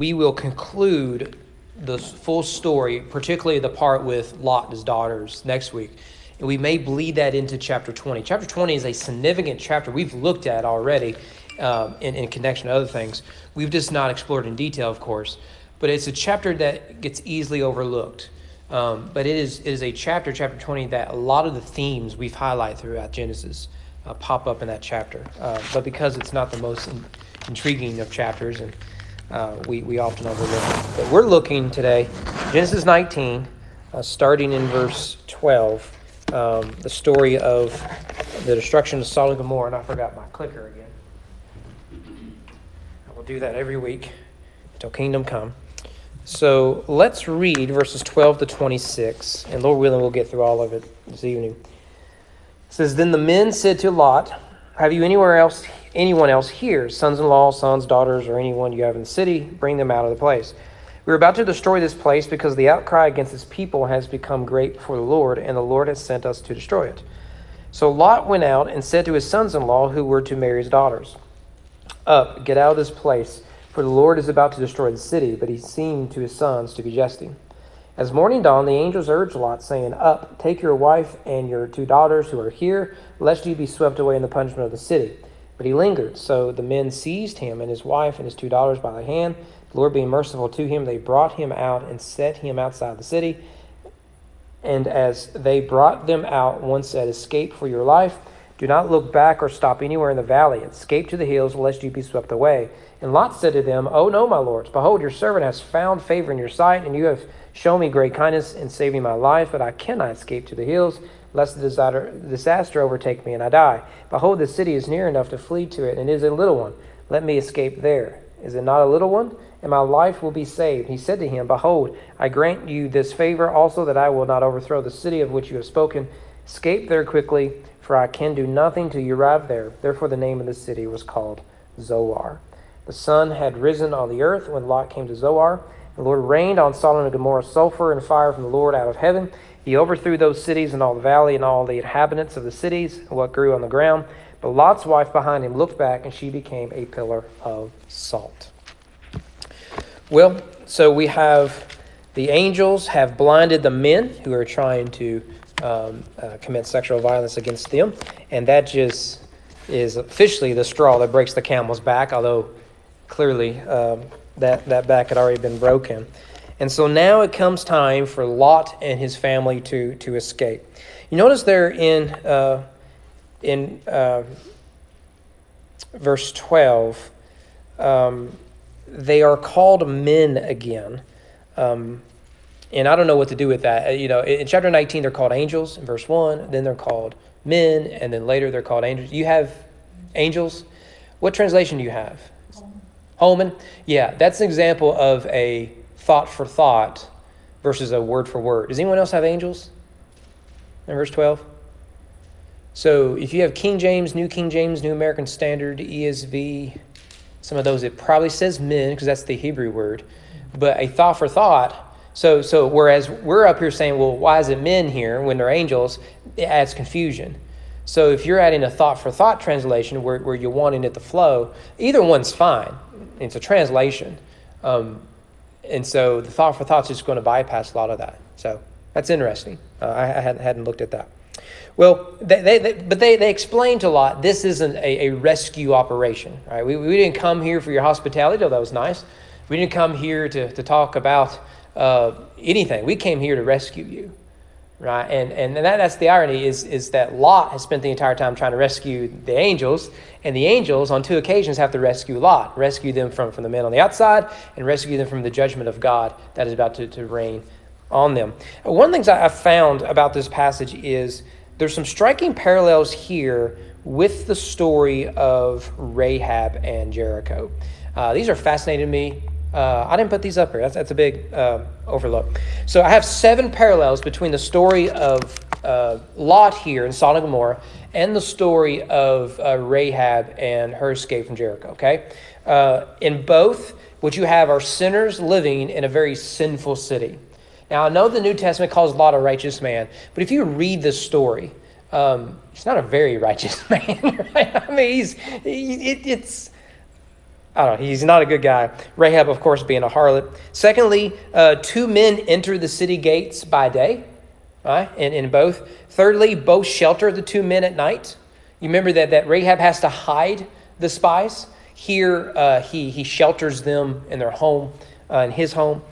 we will conclude the full story, particularly the part with Lot and his daughters, next week. And we may bleed that into chapter 20. Chapter 20 is a significant chapter we've looked at already in connection to other things. We've just not explored in detail, of course. But it's a chapter that gets easily overlooked. But it is a chapter 20, that a lot of the themes we've highlighted throughout Genesis pop up in that chapter. But because it's not the most intriguing of chapters, and we often overlook it. But we're looking today, Genesis 19, starting in verse 12, the story of the destruction of Sodom and Gomorrah. And I forgot my clicker again. I will do that every week until kingdom come. So let's read verses 12 to 26, and Lord willing, we'll get through all of it this evening. It says, Then the men said to Lot, Have you anyone else here, sons-in-law, sons, daughters, or anyone you have in the city? Bring them out of the place. We are about to destroy this place because the outcry against this people has become great before the Lord, and the Lord has sent us to destroy it. So Lot went out and said to his sons-in-law who were to marry his daughters, Up, get out of this place, for the Lord is about to destroy the city. But he seemed to his sons to be jesting. As morning dawned, the angels urged Lot, saying, Up, take your wife and your 2 daughters who are here, lest you be swept away in the punishment of the city. But he lingered. So the men seized him and his wife and his 2 daughters by the hand. The Lord being merciful to him, they brought him out and set him outside the city. And as they brought them out, one said, Escape for your life. Do not look back or stop anywhere in the valley. Escape to the hills, lest you be swept away. And Lot said to them, Oh no, my lords, behold, your servant has found favor in your sight, and you have shown me great kindness in saving my life, but I cannot escape to the hills, lest the disaster overtake me and I die. Behold, the city is near enough to flee to it, and it is a little one. Let me escape there. Is it not a little one? And my life will be saved. He said to him, Behold, I grant you this favor also, that I will not overthrow the city of which you have spoken. Escape there quickly, for I can do nothing till you arrive there. Therefore the name of the city was called Zoar. The sun had risen on the earth when Lot came to Zoar. The Lord rained on Sodom and Gomorrah sulfur and fire from the Lord out of heaven. He overthrew those cities and all the valley and all the inhabitants of the cities and what grew on the ground. But Lot's wife behind him looked back, and she became a pillar of salt. Well, so we have the angels have blinded the men who are trying to commit sexual violence against them. And that just is officially the straw that breaks the camel's back, although clearly that back had already been broken. And so now it comes time for Lot and his family to escape. You notice there in verse 12, they are called men again. And I don't know what to do with that. In chapter 19, they're called angels in verse 1. Then they're called men, and then later they're called angels. You have angels. What translation do you have? Holman? Yeah, that's an example of a thought for thought versus a word for word. Does anyone else have angels in verse 12? So if you have King James, New American Standard, ESV, some of those, it probably says men because that's the Hebrew word. But a thought for thought, so whereas we're up here saying, well, why is it men here when they're angels? It adds confusion. So if you're adding a thought for thought translation where you're wanting it to flow, either one's fine. It's a translation. And so the thought for thought's just going to bypass a lot of that. So that's interesting. I hadn't looked at that. Well, they explained to Lot, this isn't a rescue operation. Right? We didn't come here for your hospitality, though that was nice. We didn't come here to talk about anything. We came here to rescue you. Right, and that's the irony is that Lot has spent the entire time trying to rescue the angels, and the angels on 2 occasions have to rescue Lot, rescue them from the men on the outside, and rescue them from the judgment of God that is about to rain on them. One of the things I've found about this passage is there's some striking parallels here with the story of Rahab and Jericho. These are fascinating to me. I didn't put these up here. That's a big overlook. So I have 7 parallels between the story of Lot here in Sodom and Gomorrah and the story of Rahab and her escape from Jericho. Okay, in both, what you have are sinners living in a very sinful city. Now I know the New Testament calls Lot a righteous man, but if you read this story, he's not a very righteous man. Right? I mean, it's I don't know. He's not a good guy. Rahab, of course, being a harlot. Secondly, 2 men enter the city gates by day, right? In both. Thirdly, both shelter the 2 men at night. You remember that Rahab has to hide the spies. Here, he shelters them in their home, in his home.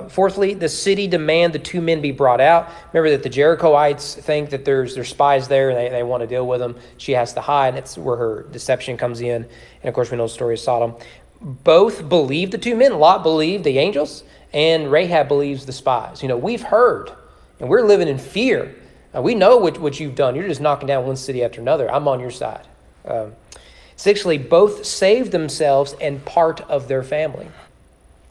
Fourthly, the city demand the 2 men be brought out. Remember that the Jerichoites think that there's spies there and they want to deal with them. She has to hide. That's where her deception comes in. And of course, we know the story of Sodom. Both believe the 2 men. Lot believed the angels, and Rahab believes the spies. We've heard, and we're living in fear. We know what you've done. You're just knocking down one city after another. I'm on your side. Sixthly, both saved themselves and part of their family.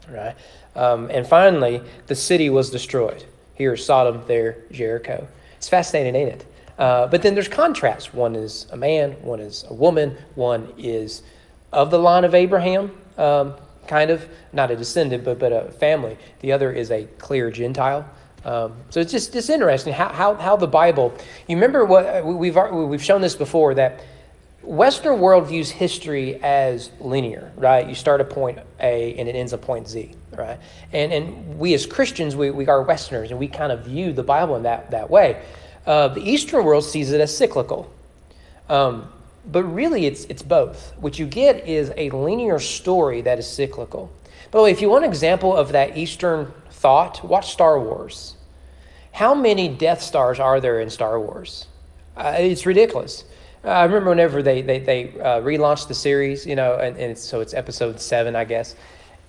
Right? And finally, the city was destroyed. Here, Sodom, there, Jericho. It's fascinating, ain't it? But then there's contrast. One is a man, one is a woman, one is of the line of Abraham, kind of, not a descendant, but a family. The other is a clear Gentile. So it's interesting how the Bible. You remember what we've shown this before, that Western world views history as linear, right? You start at point A and it ends at point Z, right? And we as Christians, we are Westerners, and we kind of view the Bible in that way. The Eastern world sees it as cyclical. But really, it's both. What you get is a linear story that is cyclical. By the way, if you want an example of that Eastern thought, watch Star Wars. How many Death Stars are there in Star Wars? It's ridiculous. I remember whenever they relaunched the series, and so it's episode 7, I guess.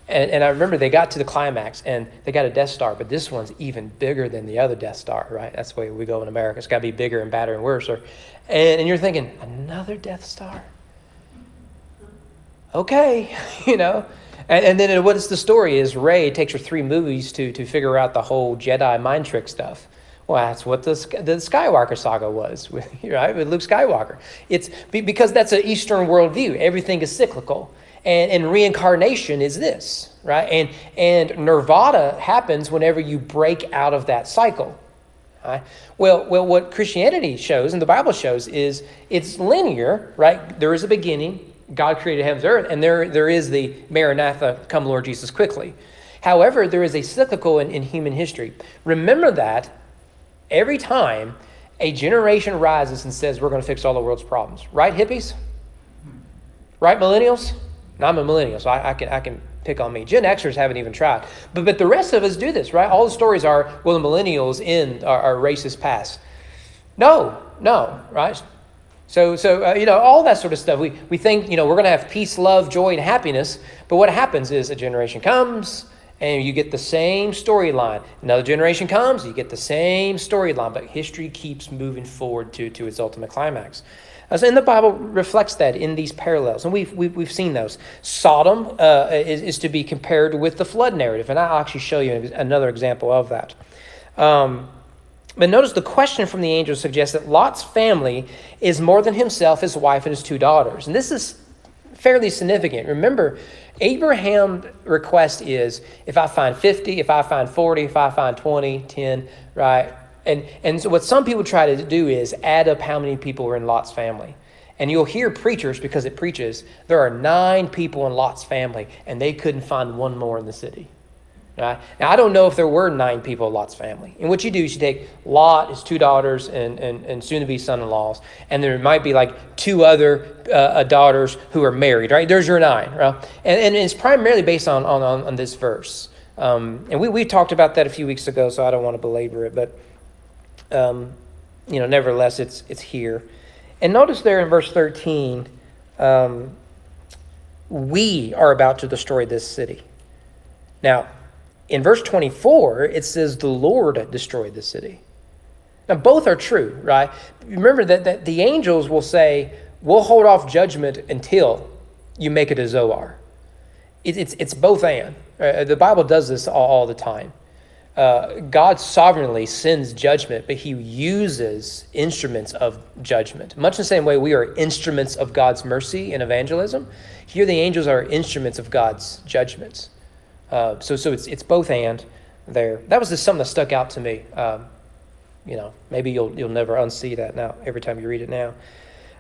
And I remember they got to the climax and they got a Death Star, but this one's even bigger than the other Death Star, right? That's the way we go in America. It's got to be bigger and badder and worse. And you're thinking, another Death Star? Okay, And then what is the story is Rey takes her 3 movies to figure out the whole Jedi mind trick stuff. Well, that's what the Skywalker saga was, right? With Luke Skywalker. It's because that's an Eastern worldview. Everything is cyclical. And reincarnation is this, right? And nirvana happens whenever you break out of that cycle. Right? Well, what Christianity shows and the Bible shows is it's linear, right? There is a beginning. God created heavens and earth, and there is the Maranatha, come Lord Jesus quickly. However, there is a cyclical in human history. Remember that every time a generation rises and says, we're going to fix all the world's problems. Right, hippies? Right, millennials? No, I'm a millennial, so I can pick on me. Gen Xers haven't even tried. But the rest of us do this, right? All the stories are, well, the millennials end our racist past. No, right? So all that sort of stuff. We think, we're going to have peace, love, joy, and happiness. But what happens is a generation comes, and you get the same storyline. Another generation comes, you get the same storyline, but history keeps moving forward to its ultimate climax. And the Bible reflects that in these parallels, and we've seen those. Sodom is to be compared with the flood narrative, and I'll actually show you another example of that. But notice the question from the angel suggests that Lot's family is more than himself, his wife, and his 2 daughters. And this is fairly significant. Remember, Abraham's request is, if I find 50, if I find 40, if I find 20, 10, right? And so what some people try to do is add up how many people are in Lot's family. And you'll hear preachers, because it preaches, there are 9 people in Lot's family, and they couldn't find one more in the city. Right? Now, I don't know if there were 9 people in Lot's family. And what you do is you take Lot, his 2 daughters, and soon-to-be son-in-laws, and there might be like 2 other daughters who are married, right? There's your 9, right? And it's primarily based on this verse. And we talked about that a few weeks ago, so I don't want to belabor it, but nevertheless, it's here. And notice there in verse 13, we are about to destroy this city. Now, in verse 24, it says the Lord destroyed the city. Now, both are true, right? Remember that the angels will say, we'll hold off judgment until you make it a Zoar. It's both and. The Bible does this all the time. God sovereignly sends judgment, but he uses instruments of judgment. Much the same way we are instruments of God's mercy in evangelism. Here the angels are instruments of God's judgments. So it's both and there. That was just something that stuck out to me. Maybe you'll never unsee that now every time you read it now.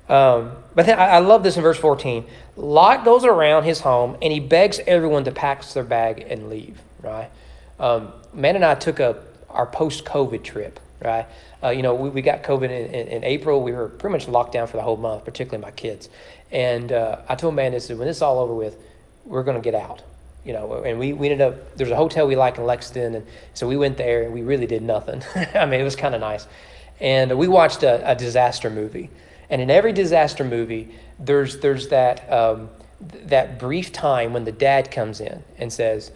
But then I love this in verse 14. Lot goes around his home and he begs everyone to pack their bag and leave, right? Man and I took our post-COVID trip, right? We got COVID in April. We were pretty much locked down for the whole month, particularly my kids. And I told Man, when this is all over with, we're going to get out. And we ended up, there's a hotel we like in Lexington, and so we went there and we really did nothing. I mean, it was kind of nice. And we watched a disaster movie. And in every disaster movie, there's that brief time when the dad comes in and says,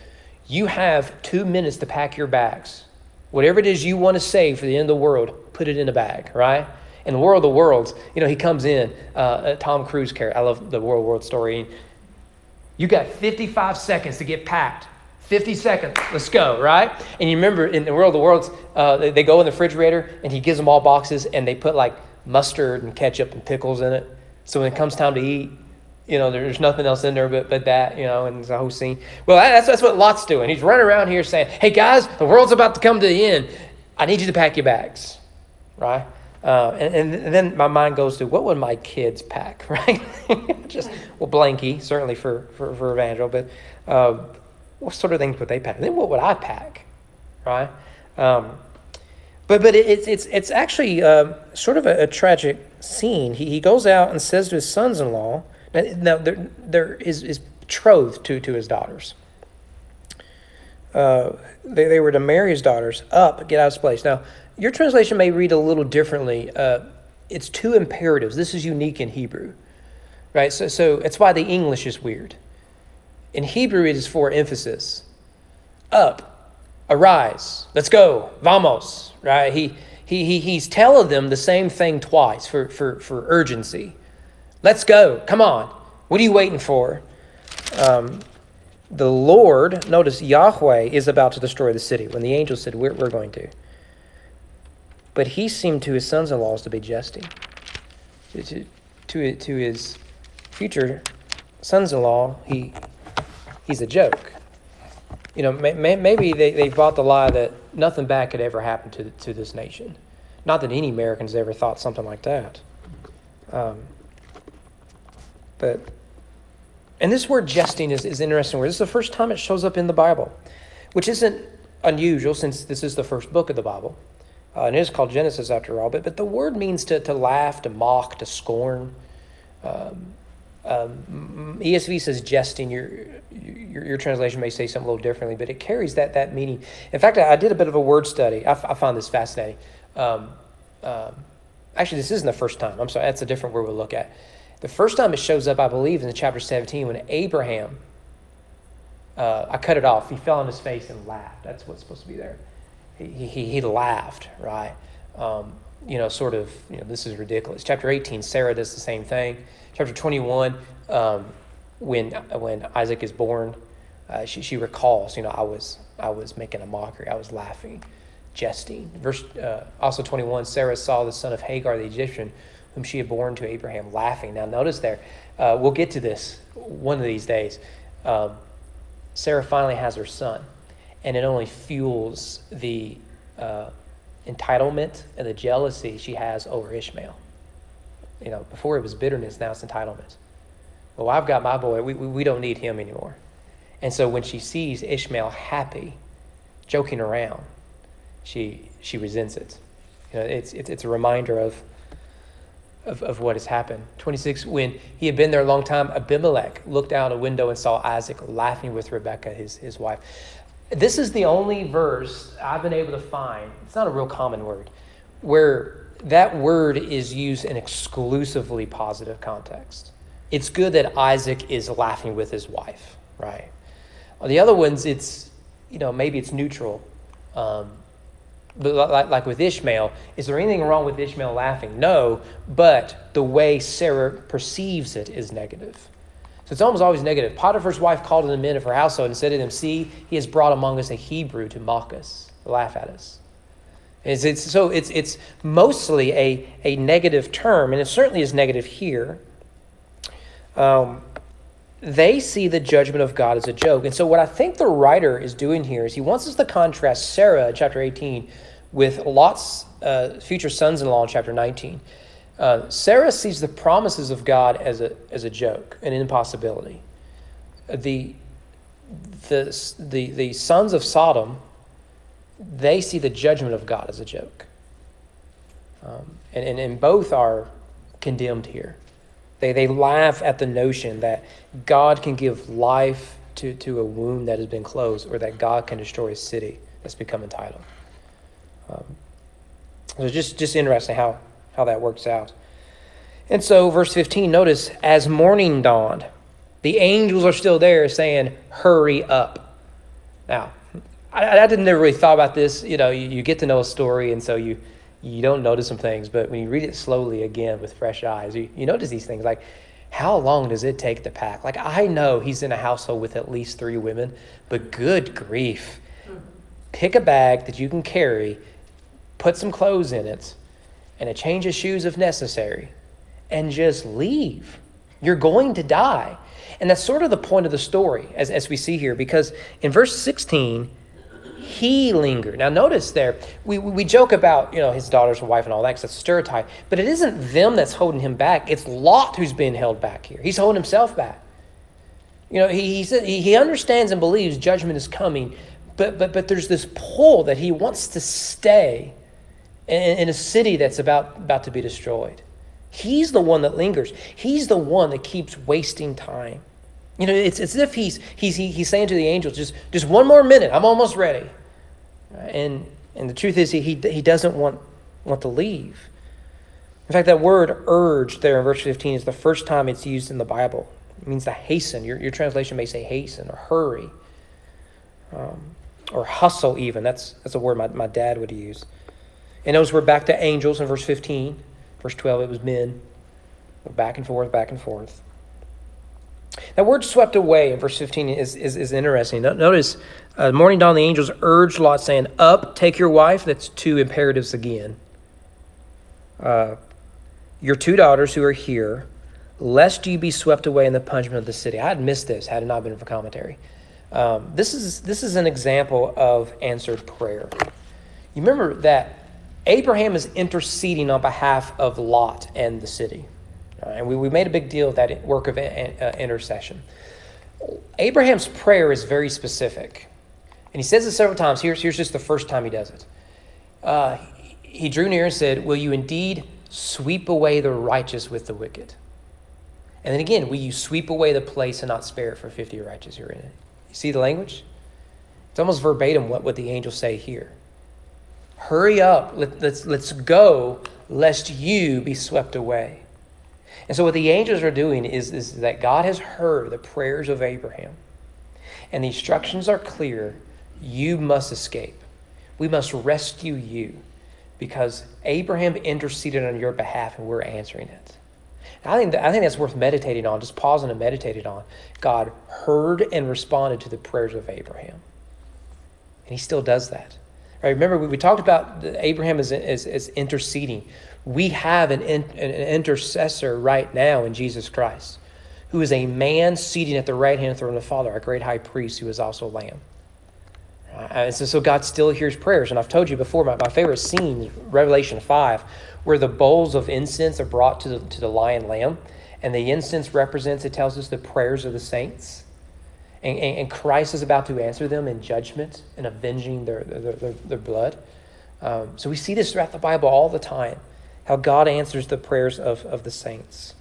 you have 2 minutes to pack your bags. Whatever it is you want to save for the end of the world, put it in a bag, right? In the World of the Worlds, he comes in, Tom Cruise character. I love the World story. You got 55 seconds to get packed. 50 seconds, let's go, right? And you remember in the World of the Worlds, they go in the refrigerator and he gives them all boxes and they put like mustard and ketchup and pickles in it. So when it comes time to eat, there's nothing else in there but that, and the whole scene. Well, that's what Lot's doing. He's running around here saying, hey guys, the world's about to come to the end. I need you to pack your bags, right? And then my mind goes to, what would my kids pack, right? Blanky, certainly for Evangel, but what sort of things would they pack? Then what would I pack, right? But it's actually sort of a tragic scene. He goes out and says to his sons-in-law, now there is betrothed to his daughters. They were to marry his daughters. Up, get out of this place. Now, your translation may read a little differently. It's two imperatives. This is unique in Hebrew, right? So it's why the English is weird. In Hebrew, it is for emphasis. Up, arise, let's go, vamos, right? He's telling them the same thing twice for urgency. Let's go, come on. What are you waiting for? The Lord, notice Yahweh is about to destroy the city when the angel said, we're going to. But he seemed to his sons-in-law to be jesting. To his future sons-in-law, he's a joke. Maybe they bought the lie that nothing bad could ever happen to this nation. Not that any Americans ever thought something like that. And this word jesting is an interesting word. This is the first time it shows up in the Bible, which isn't unusual since this is the first book of the Bible. And it is called Genesis after all. But the word means to laugh, to mock, to scorn. ESV says jesting. Your translation may say something a little differently, but it carries that meaning. In fact, I did a bit of a word study. I found this fascinating. Actually, this isn't the first time. I'm sorry. That's a different word we'll look at. The first time it shows up, I believe, in chapter 17 when Abraham, I cut it off. He fell on his face and laughed. That's what's supposed to be there. He laughed, right? This is ridiculous. Chapter 18, Sarah does the same thing. Chapter 21, when Isaac is born, she recalls, I was making a mockery. I was laughing, jesting. Verse also 21, Sarah saw the son of Hagar the Egyptian, whom she had born to Abraham, laughing. Now notice there, we'll get to this one of these days. Sarah finally has her son, and it only fuels the entitlement and the jealousy she has over Ishmael. Before it was bitterness, now it's entitlement. Well, I've got my boy. We don't need him anymore. And so when she sees Ishmael happy, joking around, she resents it. It's a reminder of what has happened. 26, when he had been there a long time, Abimelech looked out a window and saw Isaac laughing with Rebekah, his wife. This is the only verse I've been able to find, it's not a real common word, where that word is used in exclusively positive context. It's good that Isaac is laughing with his wife, right? On the other ones, it's, maybe it's neutral. But like with Ishmael, is there anything wrong with Ishmael laughing? No, but the way Sarah perceives it is negative. So it's almost always negative. Potiphar's wife called to the men of her household and said to them, see, he has brought among us a Hebrew to mock us, to laugh at us. It's mostly a negative term, and it certainly is negative here. They see the judgment of God as a joke. And so what I think the writer is doing here is he wants us to contrast Sarah in chapter 18 with Lot's future sons-in-law in chapter 19. Sarah sees the promises of God as a joke, an impossibility. The sons of Sodom, they see the judgment of God as a joke. And both are condemned here. They laugh at the notion that God can give life to a womb that has been closed, or that God can destroy a city that's become entitled. So just interesting how that works out. And so verse 15, notice, as morning dawned, the angels are still there saying, hurry up. Now, I didn't never really thought about this. You get to know a story, and so you don't notice some things. But when you read it slowly again with fresh eyes, you notice these things. Like, how long does it take to pack? Like, I know he's in a household with at least 3 women, but good grief. Pick a bag that you can carry, put some clothes in it, and a change of shoes if necessary, and just leave. You're going to die. And that's sort of the point of the story, as we see here, because in verse 16, he lingered. Now notice there, we joke about, his daughter's wife and all that, because that's a stereotype, but it isn't them that's holding him back. It's Lot who's being held back here. He's holding himself back. He understands and believes judgment is coming, but there's this pull that he wants to stay in a city that's about to be destroyed. He's the one that lingers. He's the one that keeps wasting time. It's as if he's saying to the angels, just one more minute, I'm almost ready. And the truth is he doesn't want to leave. In fact, that word urge there in verse 15 is the first time it's used in the Bible. It means to hasten. Your translation may say hasten or hurry, or hustle even. That's a word my dad would use. And notice we're back to angels in verse 15. Verse 12, it was men. Back and forth, back and forth. That word swept away in verse 15 is interesting. Notice, morning dawn, the angels urged Lot, saying, up, take your wife. That's 2 imperatives again. Your 2 daughters who are here, lest you be swept away in the punishment of the city. I had missed this had it not been for commentary. This is an example of answered prayer. You remember that Abraham is interceding on behalf of Lot and the city. And we made a big deal of that work of intercession. Abraham's prayer is very specific. And he says it several times. Here's just the first time he does it. He drew near and said, will you indeed sweep away the righteous with the wicked? And then again, will you sweep away the place and not spare it for 50 righteous who are in it? You see the language? It's almost verbatim what the angels say here. Hurry up, let's go, lest you be swept away. And so what the angels are doing is that God has heard the prayers of Abraham. And the instructions are clear. You must escape. We must rescue you, because Abraham interceded on your behalf and we're answering it. And I think that's worth meditating on, just pausing and meditating on. God heard and responded to the prayers of Abraham. And he still does that. Right, remember, we talked about Abraham as interceding. We have an intercessor right now in Jesus Christ, who is a man seated at the right hand throne of the Father, our great high priest, who is also Lamb. And so God still hears prayers. And I've told you before, my favorite scene is Revelation 5, where the bowls of incense are brought to the lion lamb, and the incense represents, it tells us, the prayers of the saints. And Christ is about to answer them in judgment and avenging their blood. So we see this throughout the Bible all the time, how God answers the prayers of the saints.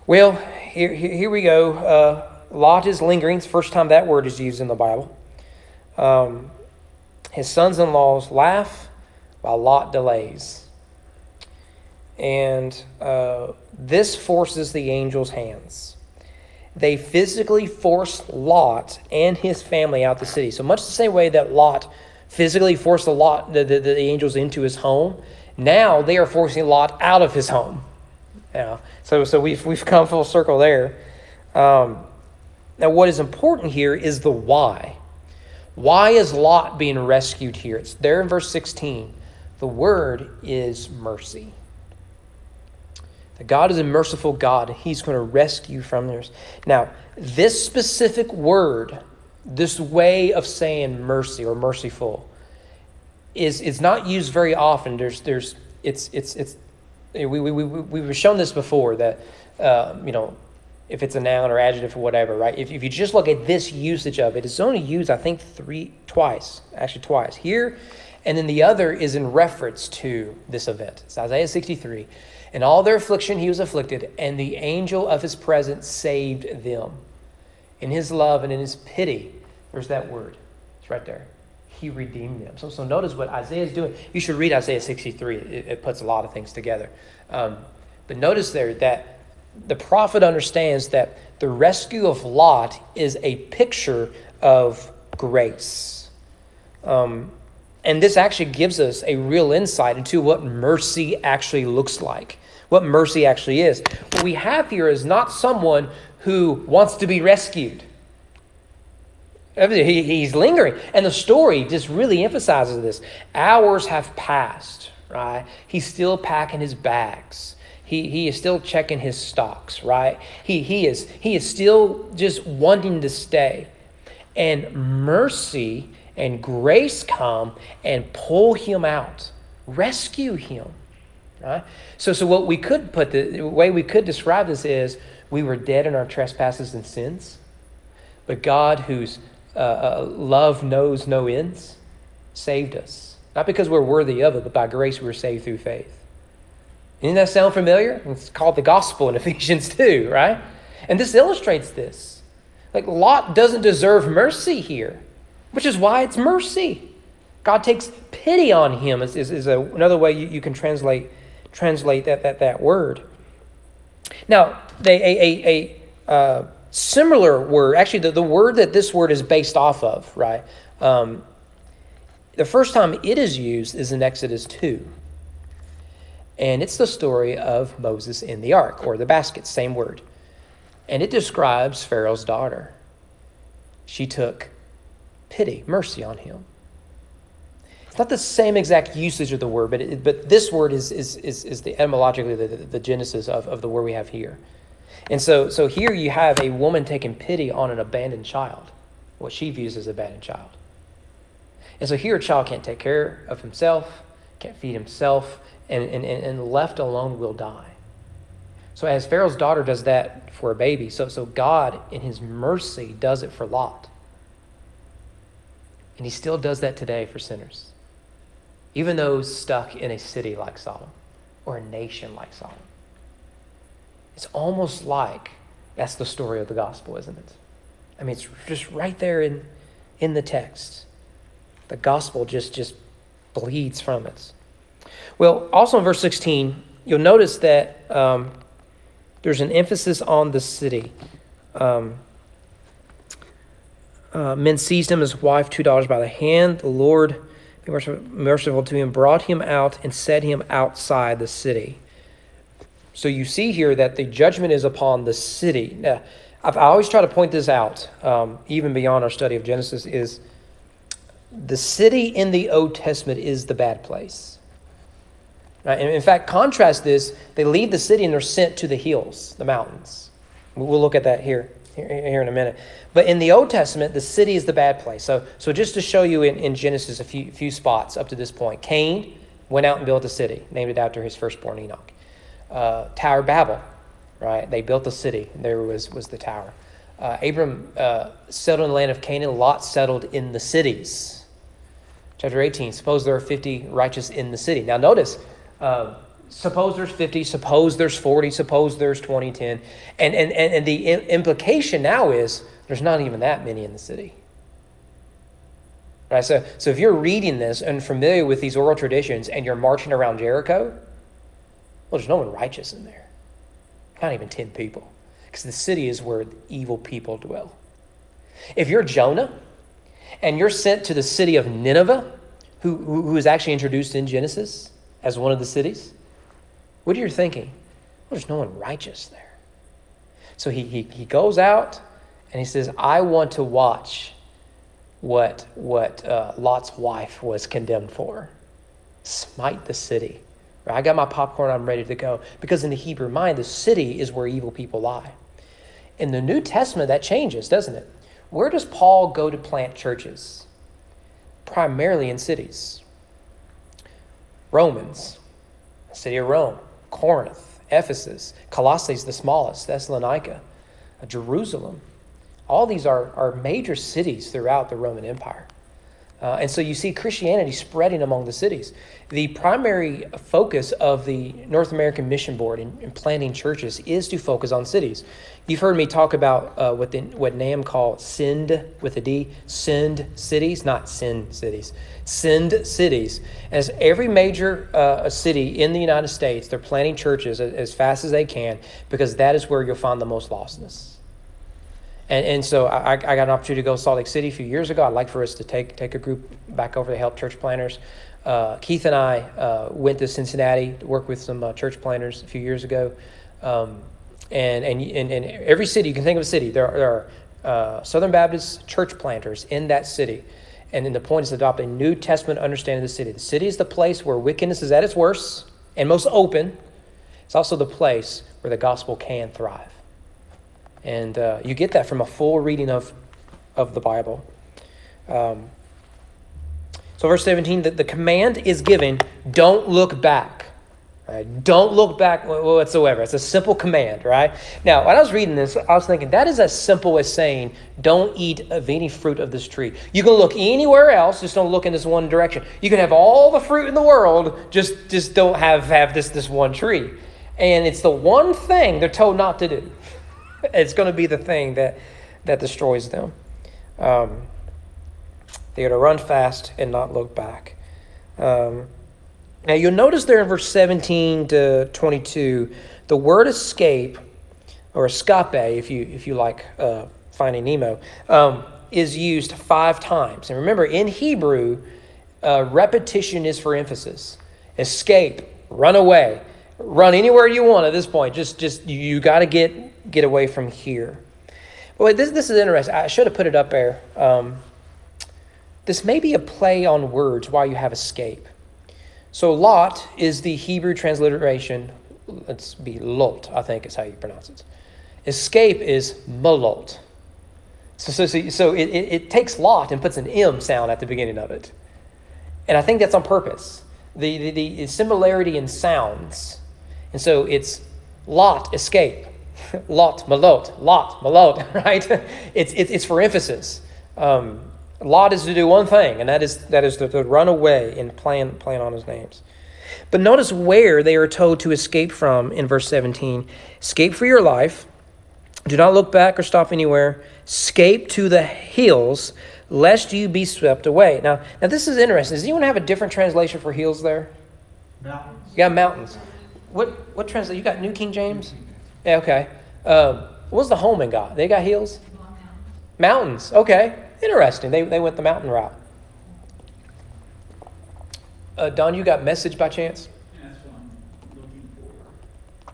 Well, here we go. Lot is lingering. It's the first time that word is used in the Bible. His sons-in-laws laugh while Lot delays. And this forces the angels' hands. They physically forced Lot and his family out the city. So much the same way that Lot physically forced the angels into his home, now they are forcing Lot out of his home. Yeah. So we've come full circle there. Now what is important here is the why. Why is Lot being rescued here? It's there in verse 16. The word is mercy. God is a merciful God. He's going to rescue from this. Now, this specific word, this way of saying mercy or merciful, is not used very often. It's we've shown this before that, if it's a noun or adjective or whatever, right? If you just look at this usage of it, it's only used, I think, twice, here, and then the other is in reference to this event. It's Isaiah 63. In all their affliction he was afflicted, and the angel of his presence saved them. In his love and in his pity, there's that word. It's right there. He redeemed them. So notice what Isaiah is doing. You should read Isaiah 63. It puts a lot of things together. But notice there that the prophet understands that the rescue of Lot is a picture of grace. And this actually gives us a real insight into what mercy actually looks like, what mercy actually is. What we have here is not someone who wants to be rescued. He's lingering. And the story just really emphasizes this. Hours have passed, right? He's still packing his bags. He is still checking his stocks, right? He is still just wanting to stay. And mercy and grace come and pull him out, rescue him, right? So what we could put, the way we could describe this is, we were dead in our trespasses and sins, but God, whose love knows no ends, saved us. Not because we're worthy of it, but by grace we were saved through faith. Doesn't that sound familiar? It's called the gospel in Ephesians 2, right? And this illustrates this. Like, Lot doesn't deserve mercy here, which is why it's mercy. God takes pity on him is another way you can translate that word. Now, a similar word, actually the word that this word is based off of, right? The first time it is used is in Exodus 2. And it's the story of Moses in the ark, or the basket, same word. And it describes Pharaoh's daughter. She took pity, mercy on him. It's not the same exact usage of the word, but this word is the etymologically the genesis of the word we have here. And so here you have a woman taking pity on an abandoned child, what she views as an abandoned child. And so here a child can't take care of himself, can't feed himself, and left alone will die. So as Pharaoh's daughter does that for a baby, so God in his mercy does it for Lot. And he still does that today for sinners, even those stuck in a city like Sodom or a nation like Sodom. It's almost like that's the story of the gospel, isn't it? I mean, it's just right there in the text. The gospel just bleeds from it. Well, also in verse 16, you'll notice that there's an emphasis on the city. Men seized him, his wife, 2 daughters by the hand. The Lord, be merciful to him, brought him out and set him outside the city. So you see here that the judgment is upon the city. Now, I always try to point this out, even beyond our study of Genesis, is the city in the Old Testament is the bad place. Right? And in fact, contrast this, they leave the city and they're sent to the hills, the mountains. We'll look at that here in a minute. But in the Old Testament, the city is the bad place. So just to show you in Genesis a few spots up to this point, Cain went out and built a city, named it after his firstborn Enoch. Tower of Babel, right? They built the city. There was the tower. Abram settled in the land of Canaan. Lot settled in the cities. Chapter 18, suppose there are 50 righteous in the city. Now notice, suppose there's 50, suppose there's 40, suppose there's 20, 10. And the implication now is there's not even that many in the city. Right? So if you're reading this and familiar with these oral traditions and you're marching around Jericho, well, there's no one righteous in there. Not even 10 people. Because the city is where evil people dwell. If you're Jonah and you're sent to the city of Nineveh, who is actually introduced in Genesis as one of the cities, what are you thinking? Well, there's no one righteous there. So he goes out and he says, I want to watch what Lot's wife was condemned for. Smite the city. Right? I got my popcorn, I'm ready to go. Because in the Hebrew mind, the city is where evil people lie. In the New Testament, that changes, doesn't it? Where does Paul go to plant churches? Primarily in cities. Romans, the city of Rome. Corinth, Ephesus, Colossae is the smallest, Thessalonica, Jerusalem. All these are major cities throughout the Roman Empire. And so you see Christianity spreading among the cities. The primary focus of the North American Mission Board in planting churches is to focus on cities. You've heard me talk about what NAM call SEND with a D, SEND cities, not SIN cities, SEND cities. As every major city in the United States, they're planting churches as fast as they can because that is where you'll find the most lostness. And so I got an opportunity to go to Salt Lake City a few years ago. I'd like for us to take a group back over to help church planners. Keith and I went to Cincinnati to work with some church planners a few years ago. And every city, you can think of a city, there are Southern Baptist church planters in that city. And then the point is to adopt a New Testament understanding of the city. The city is the place where wickedness is at its worst and most open. It's also the place where the gospel can thrive. And you get that from a full reading of the Bible. So verse 17, the command is given, don't look back. Right? Don't look back whatsoever. It's a simple command, right? Now, when I was reading this, I was thinking, that is as simple as saying, don't eat of any fruit of this tree. You can look anywhere else, just don't look in this one direction. You can have all the fruit in the world, just don't have this one tree. And it's the one thing they're told not to do. It's going to be the thing that destroys them. They're to run fast and not look back. Now you'll notice there in verse 17 to 22, the word escape, or escape, if you like Finding Nemo, is used 5 times. And remember, in Hebrew, repetition is for emphasis. Escape, run away, run anywhere you want at this point. Just you got to get away from here. Well, this is interesting. I should have put it up there. This may be a play on words while you have escape. So Lot is the Hebrew transliteration. Let's be Lot, I think is how you pronounce it. Escape is malot. So it takes Lot and puts an M sound at the beginning of it. And I think that's on purpose. The similarity in sounds. And so it's Lot, escape. Lot, malot, right? It's for emphasis. Lot is to do one thing, and that is to run away and plan on his names. But notice where they are told to escape from in verse 17. Escape for your life. Do not look back or stop anywhere. Escape to the hills, lest you be swept away. Now this is interesting. Does anyone have a different translation for hills there? Mountains. You got mountains. What translation? You got New King James? Yeah, okay. What's the Holman got? They got hills? Mountains. Okay. Interesting. They went the mountain route. Don, you got Message by chance? That's what I'm looking for.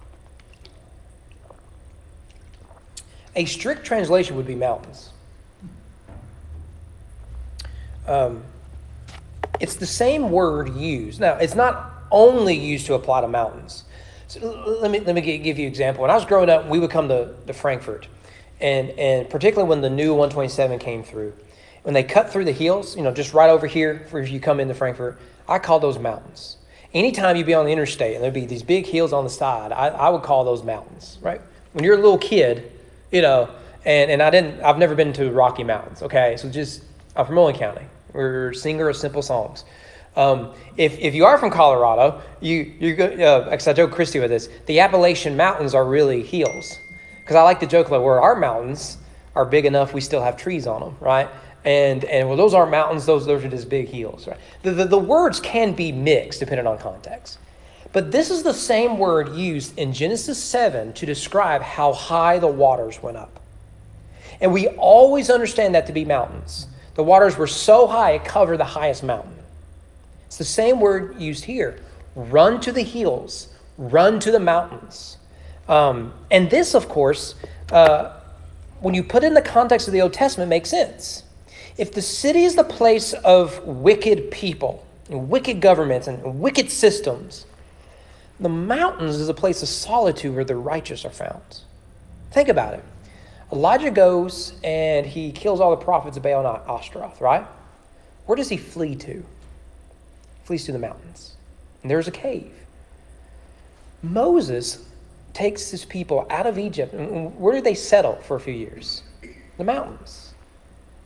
A strict translation would be mountains. It's the same word used. Now, it's not only used to apply to mountains. So let me give you an example. When I was growing up, we would come to Frankfort. And particularly when the new 127 came through. When they cut through the hills, just right over here, if you come into Frankfort, I call those mountains. Anytime you'd be on the interstate and there'd be these big hills on the side, I would call those mountains, right? When you're a little kid, and I've never been to Rocky Mountains, okay? So I'm from Owen County. We're a singer of simple songs. If you are from Colorado, because I joke Christy with this, the Appalachian Mountains are really hills. Because I like to joke about where our mountains are big enough, we still have trees on them, right? And well, those aren't mountains; those are just big hills, right? The words can be mixed depending on context, but this is the same word used in Genesis 7 to describe how high the waters went up, and we always understand that to be mountains. The waters were so high it covered the highest mountain. It's the same word used here: run to the hills, run to the mountains. And this, of course, when you put it in the context of the Old Testament, makes sense. If the city is the place of wicked people, and wicked governments, and wicked systems, the mountains is a place of solitude where the righteous are found. Think about it. Elijah goes and he kills all the prophets of Baal and Ashtaroth, right? Where does he flee to? He flees to the mountains. And there's a cave. Moses takes his people out of Egypt. And where do they settle for a few years? The mountains.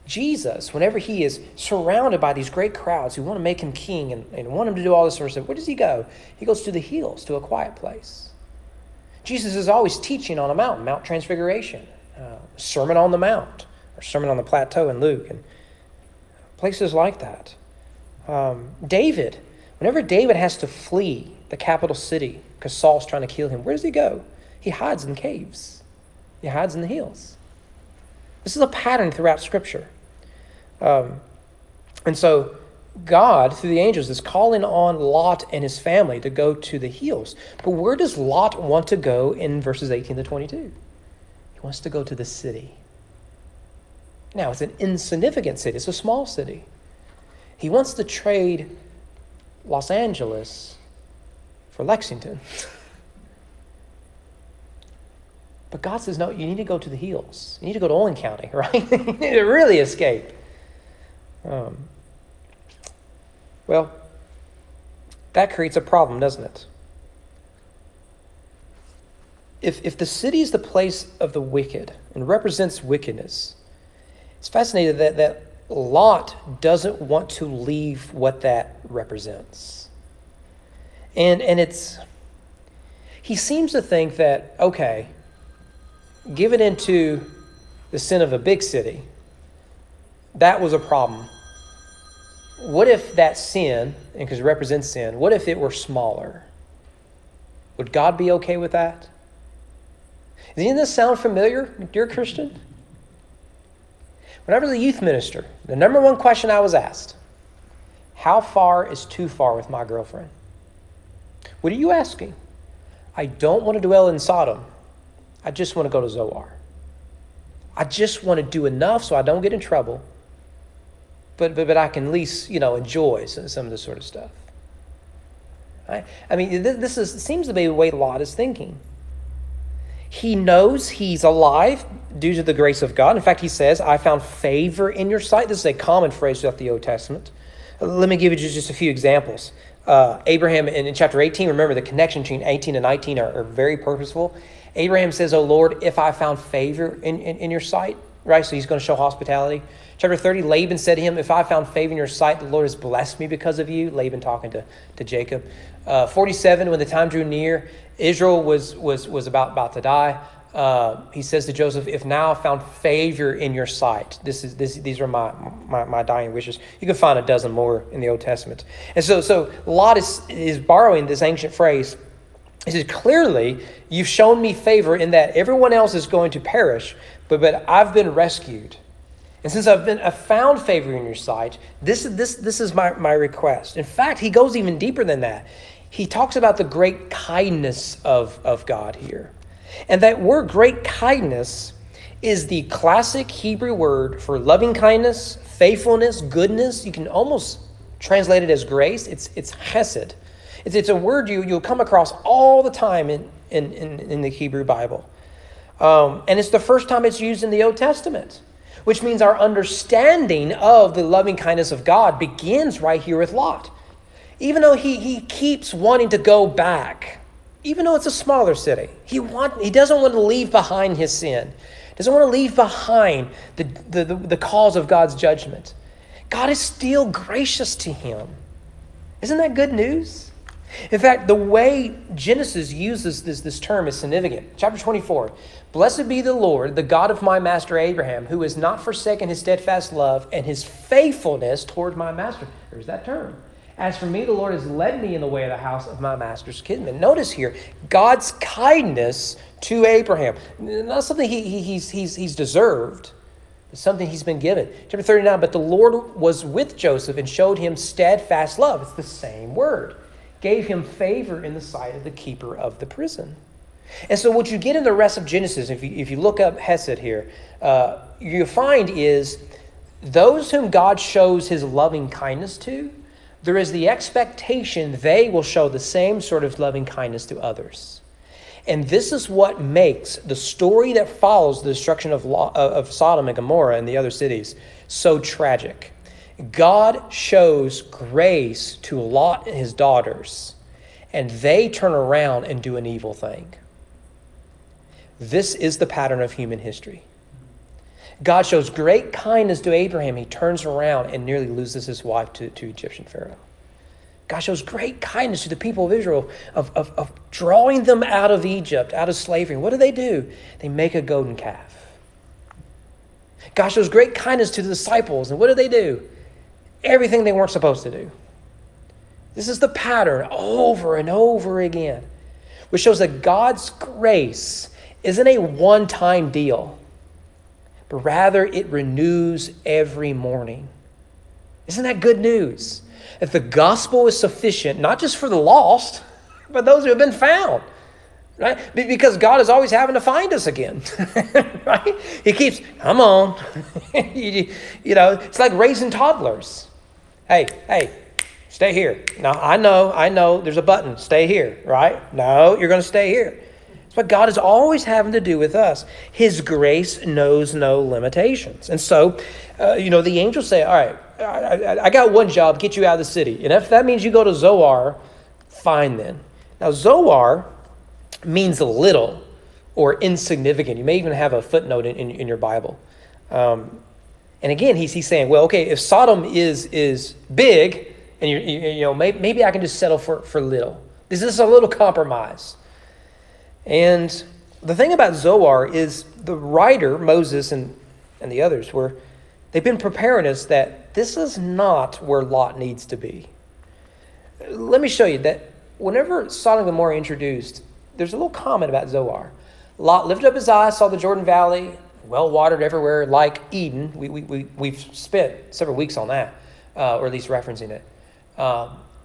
Jesus, whenever he is surrounded by these great crowds who want to make him king and want him to do all this sort of stuff, where does he go? He goes to the hills, to a quiet place. Jesus is always teaching on a mountain, Mount Transfiguration, Sermon on the Mount, or Sermon on the Plateau in Luke, and places like that. David, whenever David has to flee the capital city because Saul's trying to kill him, where does he go? He hides in caves. He hides in the hills. This is a pattern throughout Scripture. And so God, through the angels, is calling on Lot and his family to go to the hills. But where does Lot want to go in verses 18 to 22? He wants to go to the city. Now, it's an insignificant city. It's a small city. He wants to trade Los Angeles for Lexington. But God says, no, you need to go to the hills. You need to go to Owen County, right? You need to really escape. Well, that creates a problem, doesn't it? If the city is the place of the wicked and represents wickedness, it's fascinating that Lot doesn't want to leave what that represents. And he seems to think that, okay, given into the sin of a big city, that was a problem. What if that sin, and because it represents sin, what if it were smaller? Would God be okay with that? Does any of this sound familiar, dear Christian? When I was a youth minister, the number one question I was asked, how far is too far with my girlfriend? What are you asking? I don't want to dwell in Sodom. I just want to go to Zoar. I just want to do enough so I don't get in trouble. But I can at least, enjoy some of this sort of stuff. Right? I mean, this seems to be the way Lot is thinking. He knows he's alive due to the grace of God. In fact, he says, I found favor in your sight. This is a common phrase throughout the Old Testament. Let me give you just a few examples. Abraham, in chapter 18, remember the connection between 18 and 19 are very purposeful. Abraham says, oh Lord, if I found favor in your sight, right? So he's going to show hospitality. Chapter 30, Laban said to him, if I found favor in your sight, the Lord has blessed me because of you. Laban talking to Jacob. 47, when the time drew near, Israel was about to die. He says to Joseph, if now I found favor in your sight, these are my dying wishes. You can find a dozen more in the Old Testament. And so Lot is borrowing this ancient phrase. He says, clearly, you've shown me favor in that everyone else is going to perish, but I've been rescued. And since I've found favor in your sight, this is my request. In fact, he goes even deeper than that. He talks about the great kindness of God here. And that word great kindness is the classic Hebrew word for loving kindness, faithfulness, goodness. You can almost translate it as grace. It's chesed. It's a word you'll come across all the time in the Hebrew Bible. And it's the first time it's used in the Old Testament, which means our understanding of the loving kindness of God begins right here with Lot. Even though he keeps wanting to go back, even though it's a smaller city, he doesn't want to leave behind his sin. Doesn't want to leave behind the cause of God's judgment. God is still gracious to him. Isn't that good news? In fact, the way Genesis uses this term is significant. Chapter 24, blessed be the Lord, the God of my master Abraham, who has not forsaken his steadfast love and his faithfulness toward my master. There's that term. As for me, the Lord has led me in the way of the house of my master's kinsman. Notice here, God's kindness to Abraham. Not something he's deserved. It's something he's been given. Chapter 39, but the Lord was with Joseph and showed him steadfast love. It's the same word. Gave him favor in the sight of the keeper of the prison. And so what you get in the rest of Genesis, if you look up Hesed here, you find is those whom God shows his loving kindness to, there is the expectation they will show the same sort of loving kindness to others. And this is what makes the story that follows the destruction of Sodom and Gomorrah and the other cities so tragic. God shows grace to Lot and his daughters. and they turn around and do an evil thing. This is the pattern of human history. God shows great kindness to Abraham. He turns around and nearly loses his wife to Egyptian Pharaoh. God shows great kindness to the people of Israel of drawing them out of Egypt, out of slavery. What do? They make a golden calf. God shows great kindness to the disciples. And what do? Everything they weren't supposed to do. This is the pattern over and over again, which shows that God's grace isn't a one-time deal, but rather it renews every morning. Isn't that good news? That the gospel is sufficient, not just for the lost, but those who have been found. Right? Because God is always having to find us again. Right? He keeps, come on. It's like raising toddlers. Hey, stay here. Now, I know, there's a button. Stay here, right? No, you're going to stay here. It's what God is always having to do with us. His grace knows no limitations. And so, the angels say, all right, I got one job, get you out of the city. And if that means you go to Zoar, fine then. Now, Zoar means little or insignificant. You may even have a footnote in your Bible. And again, he's saying, well, okay, if Sodom is big, and maybe I can just settle for little. This is a little compromise. And the thing about Zoar is the writer, Moses and the others, they've been preparing us that this is not where Lot needs to be. Let me show you that whenever Sodom and Gomorrah introduced, there's a little comment about Zoar. Lot lifted up his eyes, saw the Jordan Valley, well-watered everywhere, like Eden. We've spent several weeks on that, or at least referencing it.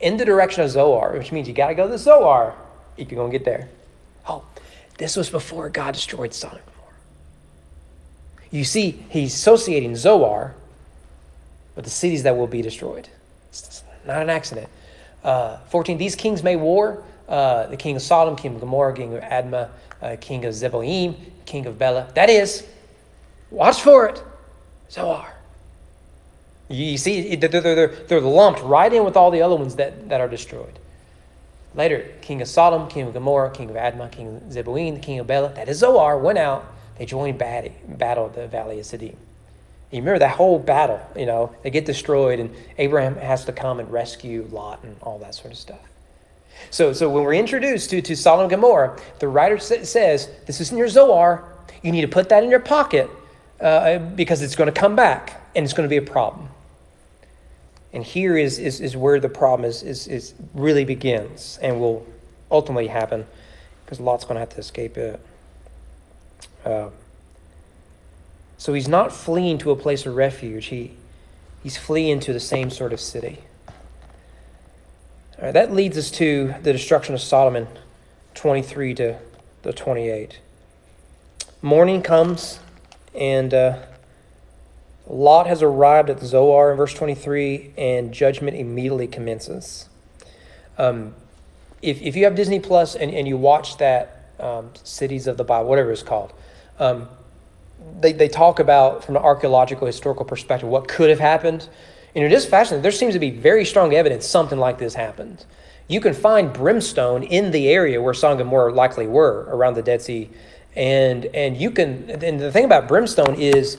In the direction of Zoar, which means you got to go to Zoar if you're going to get there. Oh, this was before God destroyed Sodom and Gomorrah. You see, he's associating Zoar with the cities that will be destroyed. It's not an accident. 14, these kings made war. The king of Sodom, king of Gomorrah, king of Admah, king of Zeboim, king of Bela. That is, watch for it, Zoar. You see, they're lumped right in with all the other ones that are destroyed. Later, king of Sodom, king of Gomorrah, king of Admah, king of Zeboim, the king of Bela. That is Zoar, went out. They joined battle at the valley of Siddim. You remember that whole battle, they get destroyed and Abraham has to come and rescue Lot and all that sort of stuff. So when we're introduced to Sodom and Gomorrah, the writer says, this is near Zoar. You need to put that in your pocket because it's going to come back and it's going to be a problem. And here is where the problem is really begins and will ultimately happen because Lot's going to have to escape it. So he's not fleeing to a place of refuge. He's fleeing to the same sort of city. All right, that leads us to the destruction of Sodom in 23 to 28. Morning comes, and Lot has arrived at Zoar in verse 23, and judgment immediately commences. If you have Disney Plus and you watch that Cities of the Bible, whatever it's called, they talk about, from an archaeological, historical perspective, what could have happened. And it is fascinating. There seems to be very strong evidence something like this happened. You can find brimstone in the area where Sodom and Gomorrah likely were, around the Dead Sea. And the thing about brimstone is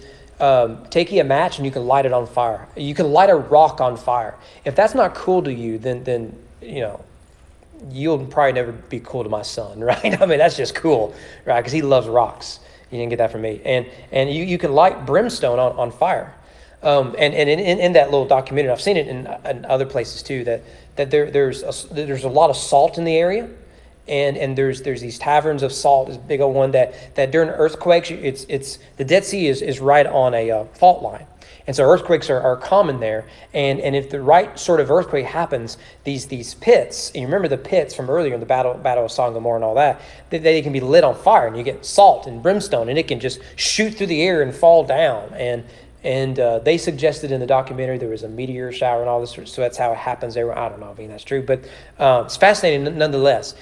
take a match and you can light it on fire. You can light a rock on fire. If that's not cool to you, then you'll probably never be cool to my son, right? I mean, that's just cool, right? Because he loves rocks. You didn't get that from me. And you can light brimstone on fire. And in that little documentary, I've seen it in other places too, that there's a lot of salt in the area, and there's these taverns of salt, this big old one that during earthquakes, it's the Dead Sea is right on a fault line, and so earthquakes are common there, and if the right sort of earthquake happens, these pits, and you remember the pits from earlier in the battle of Sodom and Gomorrah and all that, they can be lit on fire, and you get salt and brimstone, and it can just shoot through the air and fall down, and they suggested in the documentary there was a meteor shower and all this, so that's how it happens there. I don't know if that's true, but it's fascinating nonetheless.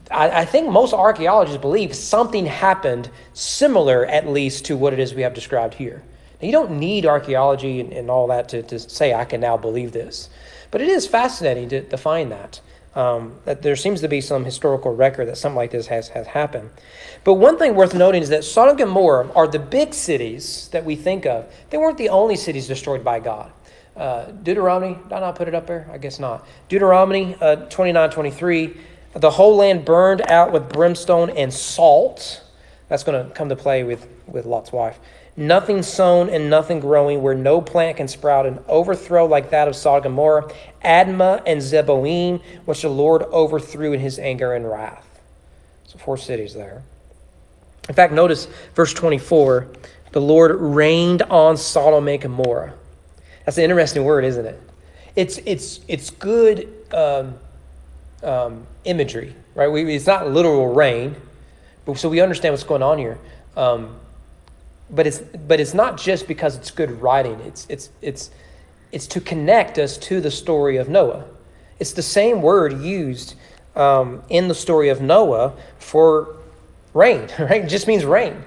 I think most archaeologists believe something happened similar, at least, to what it is we have described here. Now, you don't need archaeology and all that to say, I can now believe this. But it is fascinating to find that. That there seems to be some historical record that something like this has happened. But one thing worth noting is that Sodom and Gomorrah are the big cities that we think of. They weren't the only cities destroyed by God. Deuteronomy, did I not put it up there? I guess not. Deuteronomy 29:23, the whole land burned out with brimstone and salt. That's going to come to play with Lot's wife. Nothing sown and nothing growing, where no plant can sprout, an overthrow like that of Sodom and Gomorrah, Admah and Zeboim, which the Lord overthrew in his anger and wrath. So 4 cities there. In fact, notice verse 24, the Lord rained on Sodom and Gomorrah. That's an interesting word, isn't it? It's good imagery, right? It's not literal rain, but so we understand what's going on here. But it's not just because it's good writing. It's to connect us to the story of Noah. It's the same word used in the story of Noah for rain. Right? It just means rain.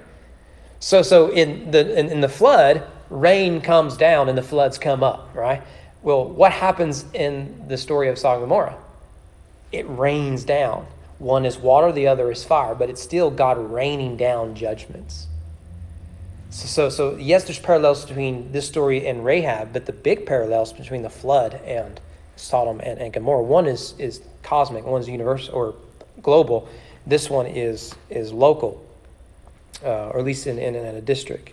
So in the flood, rain comes down and the floods come up. Right? Well, what happens in the story of Sodom and Gomorrah? It rains down. One is water, the other is fire, but it's still God raining down judgments. So yes, there's parallels between this story and Rahab, but the big parallels between the flood and Sodom and Gomorrah. One is cosmic, one is universal or global. This one is local, or at least in a district.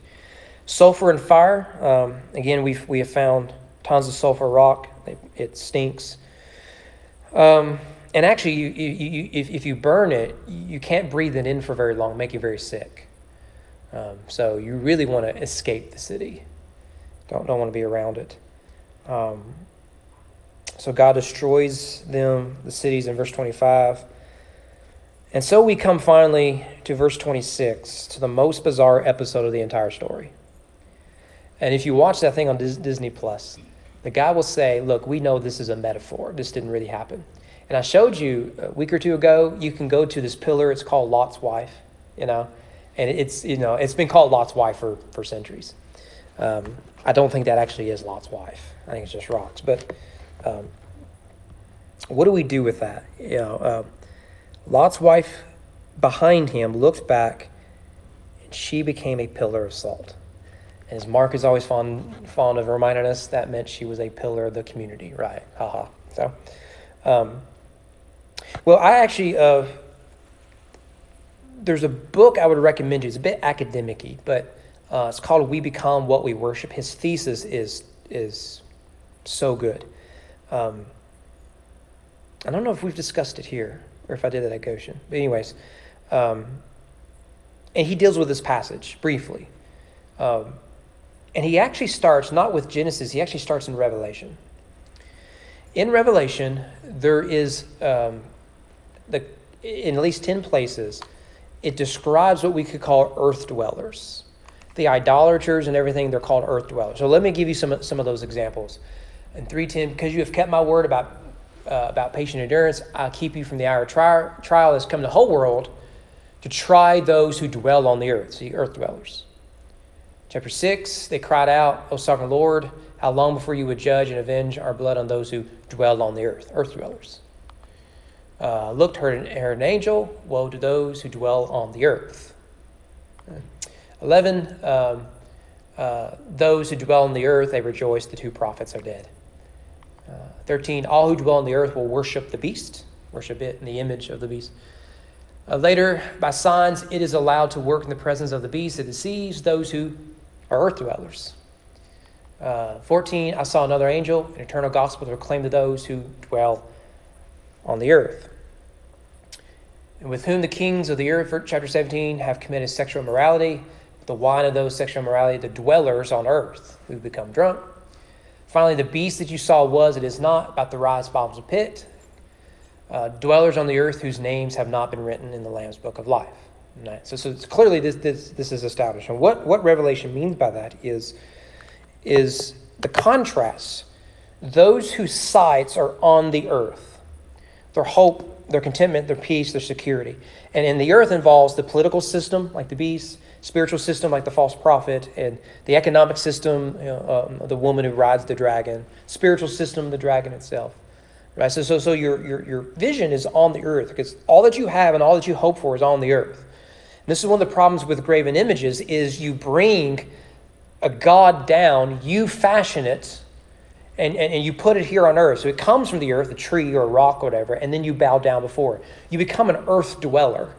Sulfur and fire. Again, we have found tons of sulfur rock. It stinks. And actually, if you burn it, you can't breathe it in for very long, make you very sick. So you really want to escape the city. Don't want to be around it. So God destroys them, the cities, in verse 25. And so we come finally to verse 26, to the most bizarre episode of the entire story. And if you watch that thing on Disney Plus, the guy will say, look, we know this is a metaphor. This didn't really happen. And I showed you a week or two ago, you can go to this pillar. It's called Lot's wife, and it's been called Lot's wife for centuries. I don't think that actually is Lot's wife. I think it's just rocks. But what do we do with that? Lot's wife behind him looked back, and she became a pillar of salt. And as Mark is always fond of reminding us, that meant she was a pillar of the community, right? Haha. So, well, I actually, there's a book I would recommend you. It's a bit academic-y, but it's called We Become What We Worship. His thesis is so good. I don't know if we've discussed it here or if I did it at Goshen. But anyways, and he deals with this passage briefly. And he actually starts not with Genesis. He actually starts in Revelation. In Revelation, there is, in at least 10 places, it describes what we could call earth dwellers. The idolaters and everything, they're called earth dwellers. So let me give you some of those examples. In 3:10, because you have kept my word about patient endurance, I'll keep you from the hour of trial that's come to the whole world to try those who dwell on the earth. See, earth dwellers. Chapter 6, they cried out, O sovereign Lord, how long before you would judge and avenge our blood on those who dwell on the earth dwellers. Looked, heard an angel, woe to those who dwell on the earth. 11, those who dwell on the earth, they rejoice, the 2 prophets are dead. 13, all who dwell on the earth will worship the beast, worship it in the image of the beast. Later, by signs, it is allowed to work in the presence of the beast. It deceives those who are earth dwellers. 14, I saw another angel, an eternal gospel to proclaim to those who dwell on the earth. And with whom the kings of the earth, chapter 17, have committed sexual immorality, the wine of those sexual immorality, the dwellers on earth who become drunk. Finally, the beast that you saw was, it is not, about to rise bottoms of pit. Dwellers on the earth whose names have not been written in the Lamb's book of life. Right. So it's clearly this is established. And what Revelation means by that is the contrast. Those whose sights are on the earth, their hope, their contentment, their peace, their security. And in the earth involves the political system, like the beast, spiritual system, like the false prophet, and the economic system, the woman who rides the dragon, spiritual system, the dragon itself. Right? So your vision is on the earth, because all that you have and all that you hope for is on the earth. And this is one of the problems with graven images, is you bring a God down, you fashion it, and you put it here on earth. So it comes from the earth, a tree or a rock or whatever, and then you bow down before it. You become an earth dweller.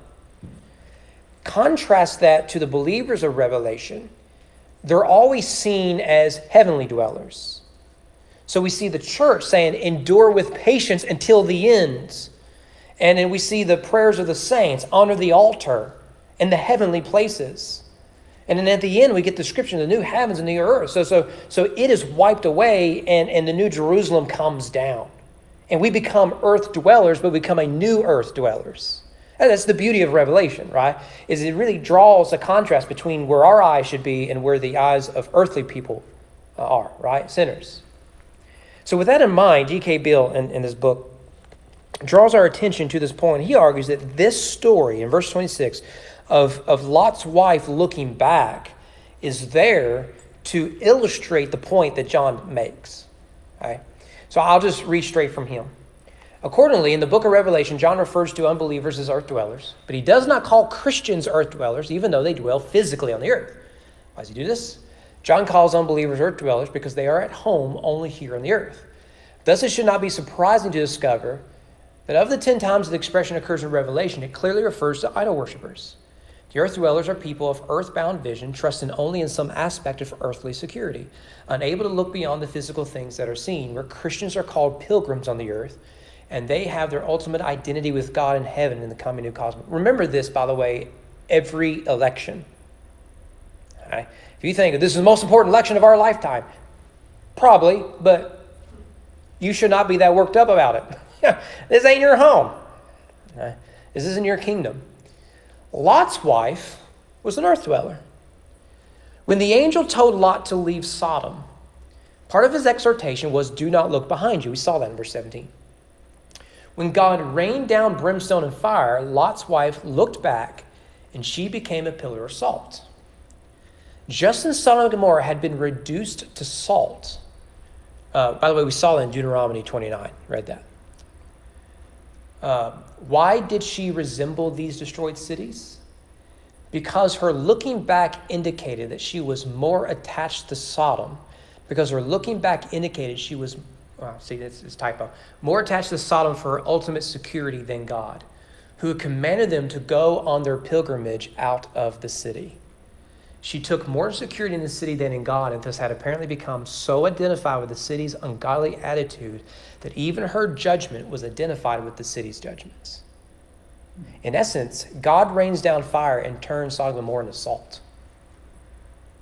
Contrast that to the believers of Revelation. They're always seen as heavenly dwellers. So we see the church saying, endure with patience until the end. And then we see the prayers of the saints, honor the altar and the heavenly places. And then at the end, we get the description of the new heavens and the new earth. So it is wiped away, and the new Jerusalem comes down. And we become earth dwellers, but we become a new earth dwellers. And that's the beauty of Revelation, right? Is it really draws a contrast between where our eyes should be and where the eyes of earthly people are, right? Sinners. So with that in mind, G.K. Beale in his book draws our attention to this point. He argues that this story in verse 26 of Lot's wife looking back is there to illustrate the point that John makes. Okay? So I'll just read straight from him. Accordingly, in the book of Revelation, John refers to unbelievers as earth dwellers, but he does not call Christians earth dwellers, even though they dwell physically on the earth. Why does he do this? John calls unbelievers earth dwellers because they are at home only here on the earth. Thus, it should not be surprising to discover that of the 10 times the expression occurs in Revelation, it clearly refers to idol worshippers. The earth dwellers are people of earthbound vision, trusting only in some aspect of earthly security, unable to look beyond the physical things that are seen, where Christians are called pilgrims on the earth, and they have their ultimate identity with God in heaven in the coming new cosmos. Remember this, by the way, every election. Okay? If you think that this is the most important election of our lifetime, probably, but you should not be that worked up about it. This ain't your home. Okay? This isn't your kingdom. Lot's wife was an earth dweller. When the angel told Lot to leave Sodom, part of his exhortation was, do not look behind you. We saw that in verse 17. When God rained down brimstone and fire, Lot's wife looked back, and she became a pillar of salt. Just as Sodom and Gomorrah had been reduced to salt. By the way, we saw that in Deuteronomy 29. Read that. Why did she resemble these destroyed cities? Because her looking back indicated that she was more attached to Sodom. Because her looking back indicated she was, that's typo, more attached to Sodom for her ultimate security than God, who had commanded them to go on their pilgrimage out of the city. She took more security in the city than in God, and thus had apparently become so identified with the city's ungodly attitude that even her judgment was identified with the city's judgments. In essence, God rains down fire and turns Sodom and Gomorrah into salt.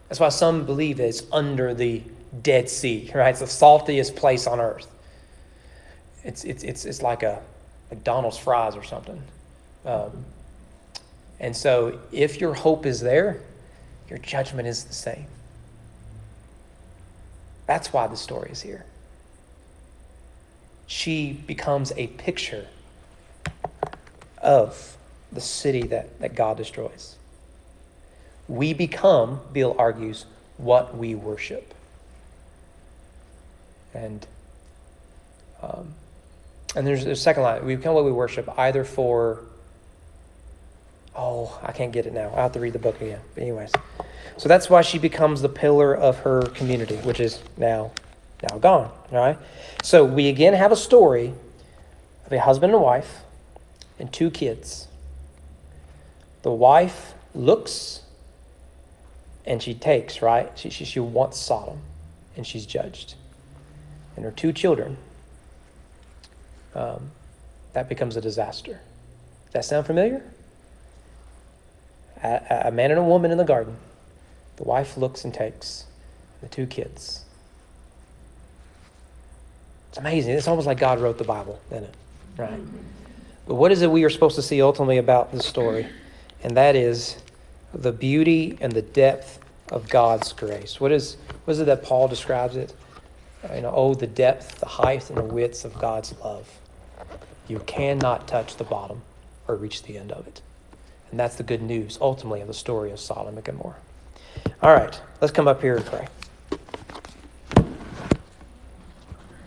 That's why some believe it's under the Dead Sea, right? It's the saltiest place on earth. It's like a McDonald's fries or something. And so if your hope is there, your judgment is the same. That's why the story is here. She becomes a picture of the city that God destroys. We become, Bill argues, what we worship. And there's a second line. We become what we worship, either for, I can't get it now. I'll have to read the book again. But anyways. So that's why she becomes the pillar of her community, which is now gone. All right? So we again have a story of a husband and wife and 2 kids. The wife looks and she takes, right? She wants Sodom, and she's judged. And her 2 children, that becomes a disaster. Does that sound familiar? A man and a woman in the garden. The wife looks and takes the 2 kids. It's amazing. It's almost like God wrote the Bible, isn't it? Right? But what is it we are supposed to see ultimately about this story? And that is the beauty and the depth of God's grace. What is it that Paul describes it? The depth, the height, and the width of God's love. You cannot touch the bottom or reach the end of it. And that's the good news, ultimately, of the story of Sodom and Gomorrah. All right, let's come up here and pray.